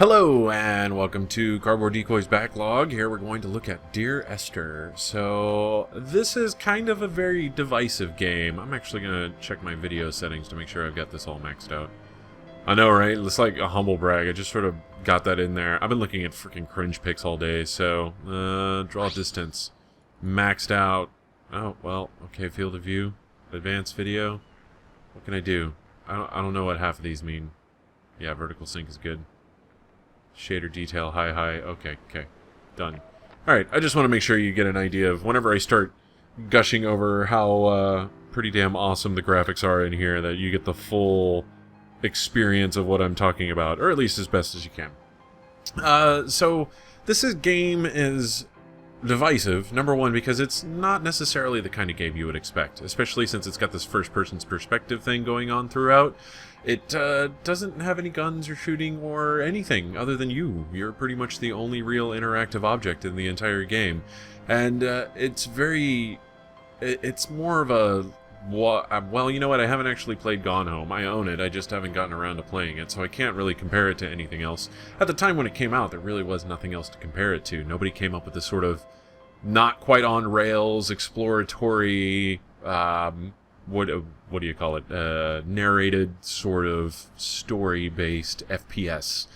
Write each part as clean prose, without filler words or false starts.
Hello and welcome to Cardboard Decoy's Backlog. Here we're going to look at Dear Esther. So this is kind of a very divisive game. I'm actually going to check my video settings to make sure I've got this all maxed out. I know, right? It's like a humble brag. I just sort of got that in there. I've been looking at freaking cringe pics all day, so draw distance. Maxed out. Oh, well, okay, field of view. Advanced video. What can I do? I don't know what half of these mean. Yeah, vertical sync is good. Shader detail, high, okay, done. Alright, I just want to make sure you get an idea of whenever I start gushing over how pretty damn awesome the graphics are in here, that you get the full experience of what I'm talking about, or at least as best as you can. So, game is divisive, number one, because it's not necessarily the kind of game you would expect, especially since it's got this first-person's perspective thing going on throughout. It doesn't have any guns or shooting or anything other than you. You're pretty much the only real interactive object in the entire game. And it's more of a... Well, you know what? I haven't actually played Gone Home. I own it. I just haven't gotten around to playing it, so I can't really compare it to anything else. At the time when it came out, there really was nothing else to compare it to. Nobody came up with this sort of not quite on rails, exploratory... what do you call it? Narrated sort of story-based FPS.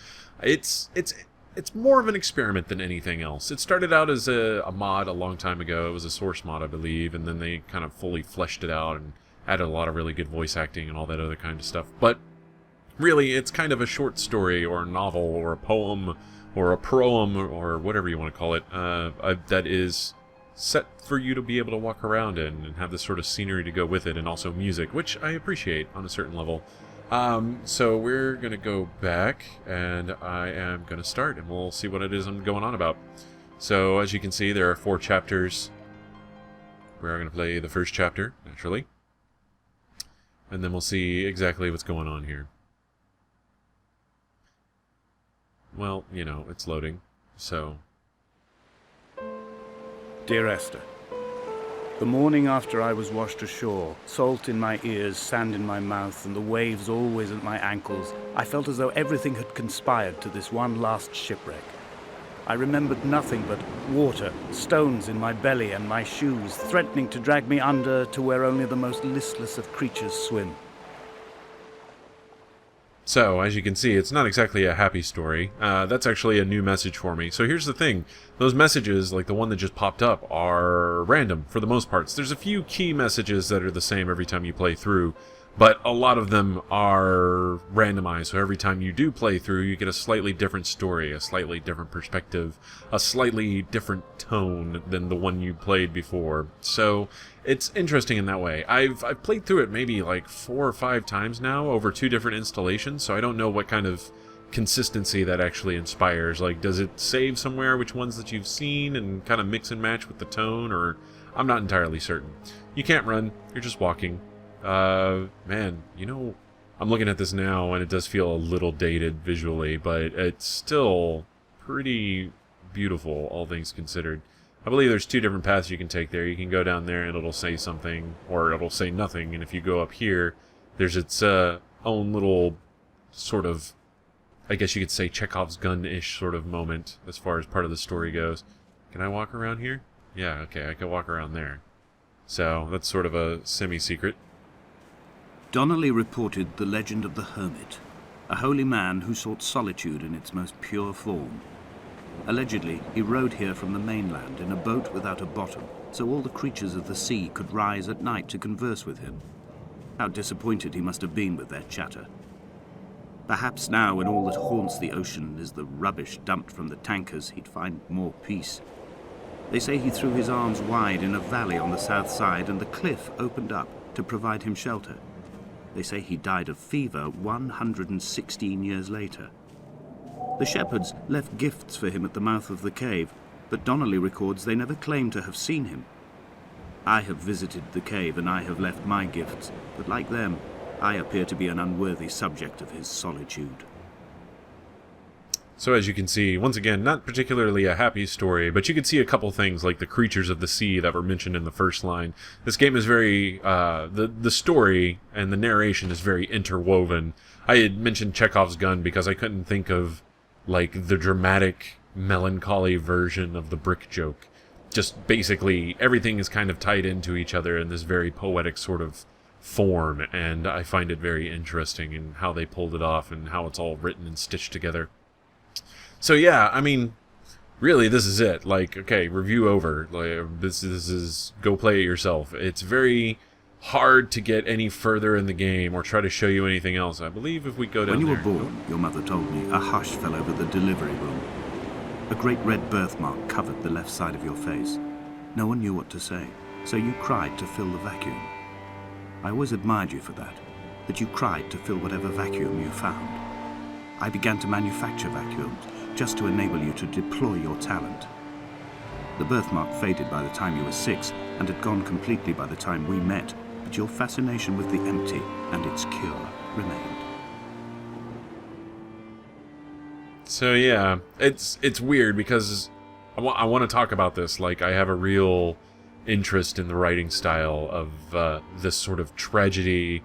It's more of an experiment than anything else. It started out as a mod a long time ago. It was a source mod, I believe, and then they kind of fully fleshed it out and added a lot of really good voice acting and all that other kind of stuff. But really, it's kind of a short story or a novel or a poem or a proem or whatever you want to call it that is set for you to be able to walk around in and have this sort of scenery to go with it, and also music, which I appreciate on a certain level. So we're going to go back, and I am going to start, and we'll see what it is I'm going on about. So, as you can see, there are 4 chapters. We're going to play the first chapter, naturally. And then we'll see exactly what's going on here. Well, you know, it's loading, so... Dear Esther, the morning after I was washed ashore, salt in my ears, sand in my mouth, and the waves always at my ankles, I felt as though everything had conspired to this one last shipwreck. I remembered nothing but water, stones in my belly and my shoes, threatening to drag me under to where only the most listless of creatures swim. So, as you can see, it's not exactly a happy story. That's actually a new message for me. So here's the thing. Those messages, like the one that just popped up, are random for the most part. There's a few key messages that are the same every time you play through, but a lot of them are randomized. So every time you do play through, you get a slightly different story, a slightly different perspective, a slightly different tone than the one you played before. So it's interesting in that way. I've played through it maybe like 4 or 5 times now over 2 different installations, so I don't know what kind of consistency that actually inspires. Like, does it save somewhere which ones that you've seen and kind of mix and match with the tone, or I'm not entirely certain. You can't run, you're just walking. Man, you know, I'm looking at this now and it does feel a little dated visually, but it's still pretty beautiful, all things considered. I believe there's 2 different paths you can take there. You can go down there and it'll say something, or it'll say nothing, and if you go up here, there's its own little sort of, I guess you could say, Chekhov's gun-ish sort of moment as far as part of the story goes. Can I walk around here? Yeah, okay, I can walk around there. So, that's sort of a semi-secret. Donnelly reported the legend of the hermit, a holy man who sought solitude in its most pure form. Allegedly, he rode here from the mainland in a boat without a bottom, so all the creatures of the sea could rise at night to converse with him. How disappointed he must have been with their chatter. Perhaps now, when all that haunts the ocean is the rubbish dumped from the tankers, he'd find more peace. They say he threw his arms wide in a valley on the south side, and the cliff opened up to provide him shelter. They say he died of fever 116 years later. The shepherds left gifts for him at the mouth of the cave, but Donnelly records they never claimed to have seen him. I have visited the cave and I have left my gifts, but like them, I appear to be an unworthy subject of his solitude. So as you can see, once again, not particularly a happy story, but you can see a couple things like the creatures of the sea that were mentioned in the first line. This game is very, the story and the narration is very interwoven. I had mentioned Chekhov's gun because I couldn't think of like the dramatic, melancholy version of the brick joke. Just basically everything is kind of tied into each other in this very poetic sort of form, and I find it very interesting in how they pulled it off and how it's all written and stitched together. So yeah, I mean, really, this is it. Like, okay, review over. Like, this is go play it yourself. It's very hard to get any further in the game or try to show you anything else. I believe if we go down When you there, were born, your mother told me, a hush fell over the delivery room. A great red birthmark covered the left side of your face. No one knew what to say, so you cried to fill the vacuum. I always admired you for that you cried to fill whatever vacuum you found. I began to manufacture vacuums, just to enable you to deploy your talent. The birthmark faded by the time you were 6, and had gone completely by the time we met, but your fascination with the empty and its cure remained. So yeah, it's weird because I want to talk about this. Like, I have a real interest in the writing style of this sort of tragedy,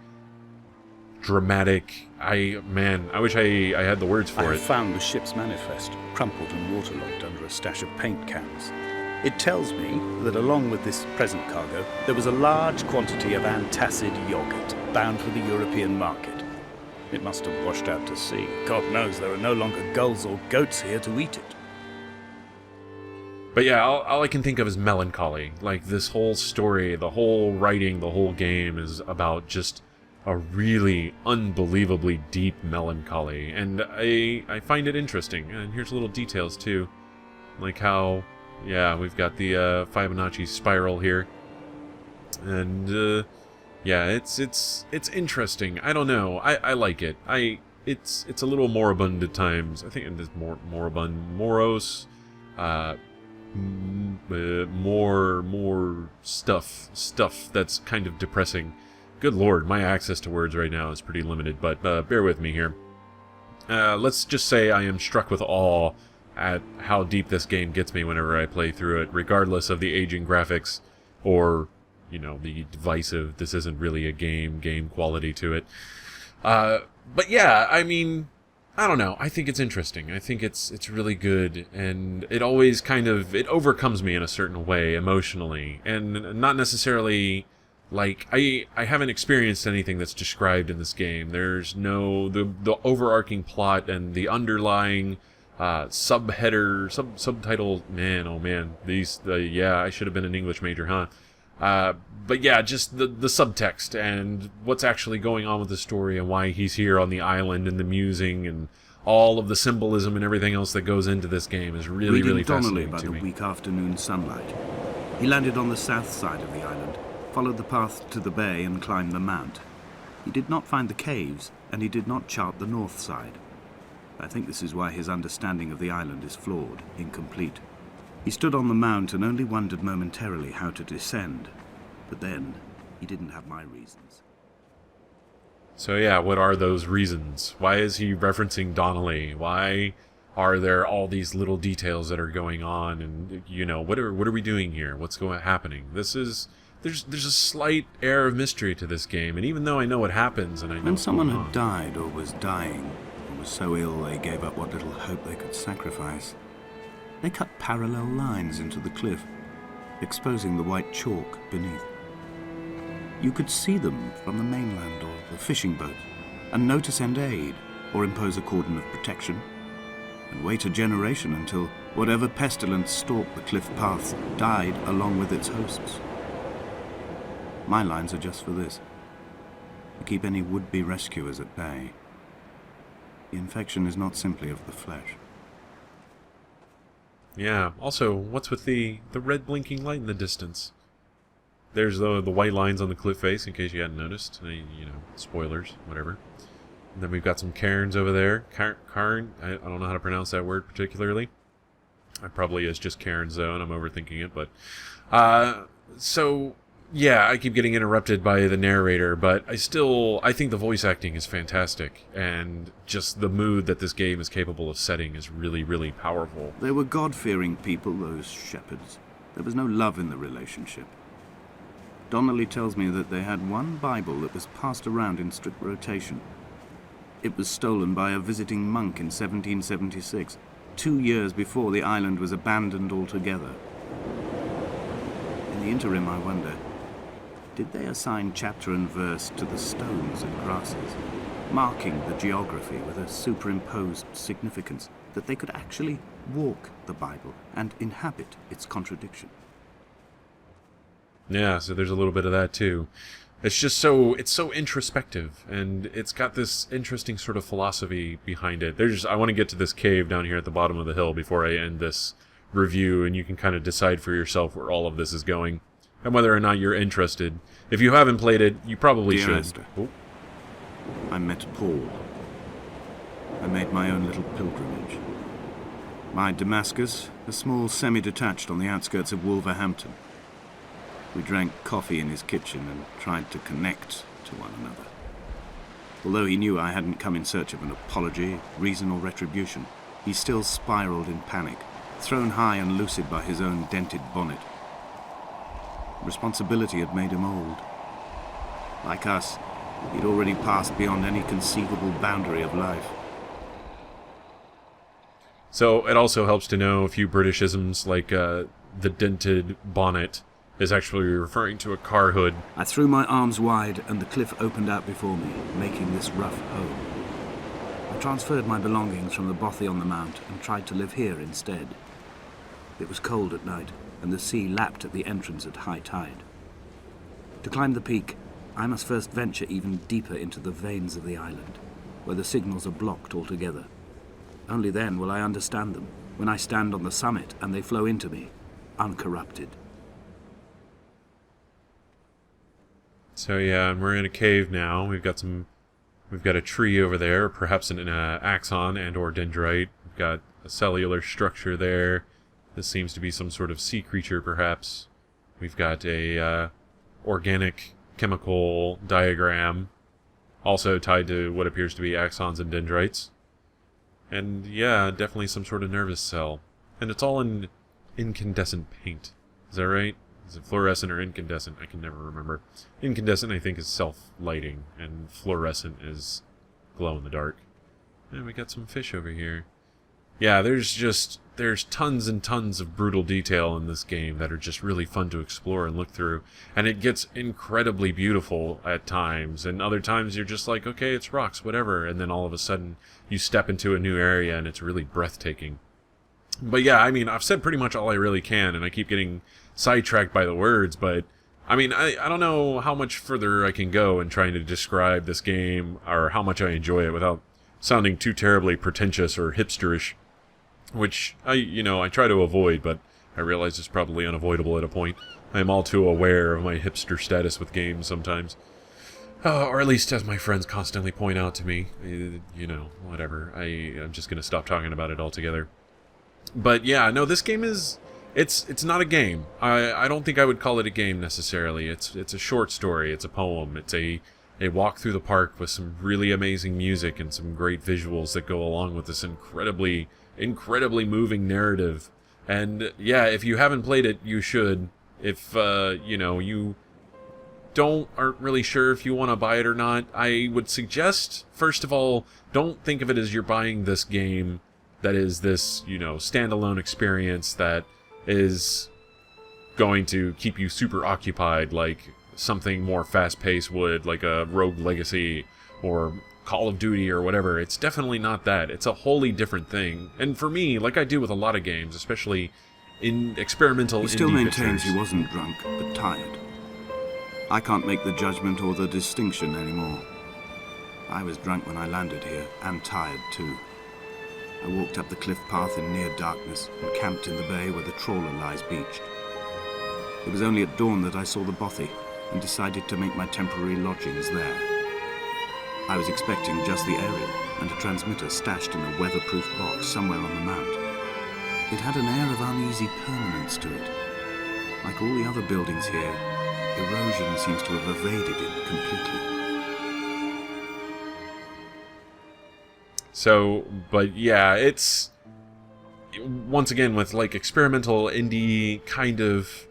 dramatic. I wish I had the words for I it. have found the ship's manifest, crumpled and waterlogged under a stash of paint cans. It tells me that along with this present cargo, there was a large quantity of antacid yogurt bound for the European market. It must have washed out to sea. God knows there are no longer gulls or goats here to eat it. But yeah, all I can think of is melancholy. Like, this whole story, the whole writing, the whole game is about just a really unbelievably deep melancholy. And I find it interesting. And here's little details, too. Like how, yeah, we've got the Fibonacci spiral here. And, yeah, it's interesting. I don't know. I like it. It's a little moribund at times. I think it is moribund, morose, more stuff that's kind of depressing. Good lord, my access to words right now is pretty limited, but bear with me here. Let's just say I am struck with awe at how deep this game gets me whenever I play through it, regardless of the aging graphics or, you know, the divisive, this isn't really a game quality to it. But yeah, I mean, I don't know. I think it's interesting. I think it's really good, and it always kind of, it overcomes me in a certain way emotionally, and not necessarily, like, I haven't experienced anything that's described in this game. There's no, the overarching plot and the underlying subtitle, man, oh man, yeah, I should have been an English major, huh? But yeah, just the subtext and what's actually going on with the story and why he's here on the island and the musing and all of the symbolism and everything else that goes into this game is really, really fascinating by to the me. weak afternoon sunlight. He landed on the south side of the island, followed the path to the bay and climbed the mount. He did not find the caves, and he did not chart the north side. I think this is why his understanding of the island is flawed, incomplete. He stood on the mount and only wondered momentarily how to descend. But then, he didn't have my reasons. So yeah, what are those reasons? Why is he referencing Donnelly? Why are there all these little details that are going on? And, you know, what are we doing here? What's happening? There's a slight air of mystery to this game, and even though I know what happens and I know When what's someone going had on, died or was dying, or was so ill they gave up what little hope they could sacrifice, they cut parallel lines into the cliff, exposing the white chalk beneath. You could see them from the mainland or the fishing boat, and know to send aid or impose a cordon of protection, and wait a generation until whatever pestilence stalked the cliff paths died along with its hosts. My lines are just for this, to keep any would-be rescuers at bay. The infection is not simply of the flesh. yeah. Also, what's with the red blinking light in the distance? There's the white lines on the cliff face, in case you hadn't noticed. You know, spoilers, whatever. And then we've got some cairns over there. Cairn, I don't know how to pronounce that word particularly. It probably is just cairns though, and I'm overthinking it. But so yeah, I keep getting interrupted by the narrator, but I think the voice acting is fantastic, and just the mood that this game is capable of setting is really, really powerful. They were God-fearing people, those shepherds. There was no love in the relationship. Donnelly tells me that they had one Bible that was passed around in strict rotation. It was stolen by a visiting monk in 1776, 2 years before the island was abandoned altogether. In the interim, I wonder, did they assign chapter and verse to the stones and grasses, marking the geography with a superimposed significance that they could actually walk the Bible and inhabit its contradiction? Yeah, so there's a little bit of that too. It's so introspective, and it's got this interesting sort of philosophy behind it. I want to get to this cave down here at the bottom of the hill before I end this review, and you can kind of decide for yourself where all of this is going, and whether or not you're interested. If you haven't played it, you probably Dear should. Esther, Oh. I met Paul. I made my own little pilgrimage. My Damascus, a small semi-detached on the outskirts of Wolverhampton. We drank coffee in his kitchen and tried to connect to one another. Although he knew I hadn't come in search of an apology, reason or retribution, he still spiraled in panic, thrown high and lucid by his own dented bonnet. Responsibility had made him old. Like us, he'd already passed beyond any conceivable boundary of life. So it also helps to know a few Britishisms like the dented bonnet is actually referring to a car hood. I threw my arms wide and the cliff opened out before me, making this rough home. I transferred my belongings from the bothy on the mount and tried to live here instead. It was cold at night, and the sea lapped at the entrance at high tide. To climb the peak, I must first venture even deeper into the veins of the island, where the signals are blocked altogether. Only then will I understand them, when I stand on the summit and they flow into me, uncorrupted. So yeah, we're in a cave now. We've got a tree over there, perhaps an axon and or dendrite. We've got a cellular structure there. This seems to be some sort of sea creature, perhaps. We've got a organic chemical diagram, also tied to what appears to be axons and dendrites. And yeah, definitely some sort of nervous cell. And it's all in incandescent paint. Is that right? Is it fluorescent or incandescent? I can never remember. Incandescent, I think, is self-lighting, and fluorescent is glow-in-the-dark. And we got some fish over here. Yeah, there's tons and tons of brutal detail in this game that are just really fun to explore and look through. And it gets incredibly beautiful at times, and other times you're just like, okay, it's rocks, whatever. And then all of a sudden, you step into a new area, and it's really breathtaking. But yeah, I mean, I've said pretty much all I really can, and I keep getting sidetracked by the words, but I mean, I don't know how much further I can go in trying to describe this game, or how much I enjoy it without sounding too terribly pretentious or hipsterish, which I try to avoid, but I realize it's probably unavoidable at a point. I am all too aware of my hipster status with games sometimes. Or at least as my friends constantly point out to me. Whatever. I'm just going to stop talking about it altogether. But yeah, no, this game is... It's not a game. I don't think I would call it a game necessarily. It's a short story. It's a poem. It's a walk through the park with some really amazing music and some great visuals that go along with this incredibly moving narrative. And yeah, if you haven't played it, you should. If you aren't really sure if you want to buy it or not, I would suggest, first of all, don't think of it as you're buying this game that is this, standalone experience that is going to keep you super occupied like something more fast-paced would, like a Rogue Legacy or Call of Duty or whatever. It's definitely not that. It's a wholly different thing. And for me, like I do with a lot of games, especially in experimental indie He still maintains pictures, he wasn't drunk, but tired. I can't make the judgment or the distinction anymore. I was drunk when I landed here, and tired too. I walked up the cliff path in near darkness and camped in the bay where the trawler lies beached. It was only at dawn that I saw the bothy and decided to make my temporary lodgings there. I was expecting just the aerial and a transmitter stashed in a weatherproof box somewhere on the mount. It had an air of uneasy permanence to it. Like all the other buildings here, erosion seems to have evaded it completely. So, but yeah, it's once again with like experimental indie kind of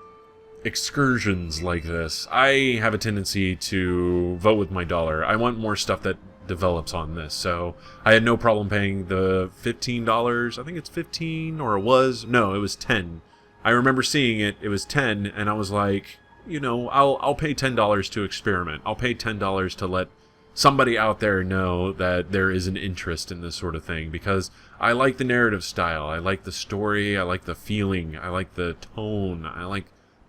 excursions like this, I have a tendency to vote with my dollar. I want more stuff that develops on this. So I had no problem paying the $15. I think it's 15, or it was. No, it was 10. I remember seeing it. It was 10, and I was like, you know, I'll pay $10 to experiment. I'll pay $10 to let somebody out there know that there is an interest in this sort of thing, because I like the narrative style. I like the story. I like the feeling. I like the tone. I like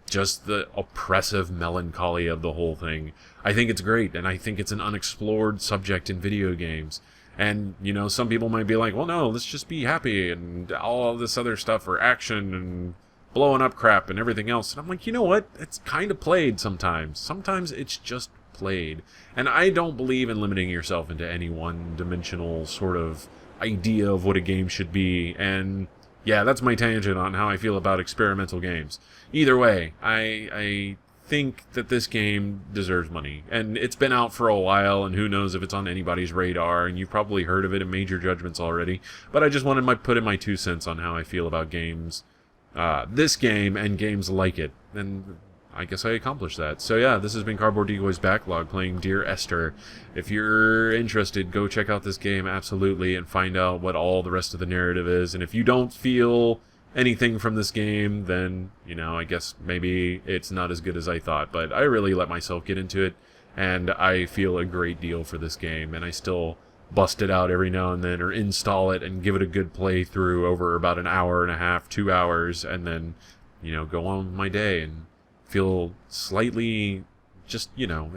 just the oppressive melancholy of the whole thing. I think it's great, and I think it's an unexplored subject in video games. And, you know, some people might be like, well, no, let's just be happy and all this other stuff, or action and blowing up crap and everything else. And I'm like, you know what? It's kind of played sometimes. Sometimes it's just played. And I don't believe in limiting yourself into any one-dimensional sort of idea of what a game should be. And yeah, that's my tangent on how I feel about experimental games. Either way, I think that this game deserves money. And it's been out for a while, and who knows if it's on anybody's radar, and you've probably heard of it in Major Judgments already. But I just wanted to put in my 2 cents on how I feel about games, this game and games like it. And I guess I accomplished that. So yeah, this has been Cardboard Decoy's Backlog playing Dear Esther. If you're interested, go check out this game, absolutely, and find out what all the rest of the narrative is. And if you don't feel anything from this game, then, you know, I guess maybe it's not as good as I thought. But I really let myself get into it, and I feel a great deal for this game, and I still bust it out every now and then, or install it and give it a good playthrough over about an hour and a half, 2 hours, and then, you know, go on with my day and feel slightly just, you know,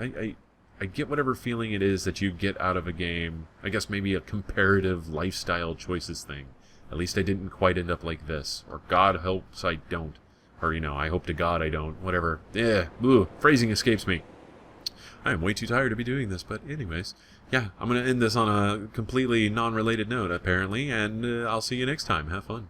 I get whatever feeling it is that you get out of a game. I guess maybe a comparative lifestyle choices thing. At least I didn't quite end up like this. Or God hopes I don't. Or, you know, I hope to God I don't. Whatever. Phrasing escapes me. I am way too tired to be doing this, but anyways. Yeah, I'm going to end this on a completely non-related note, apparently, and I'll see you next time. Have fun.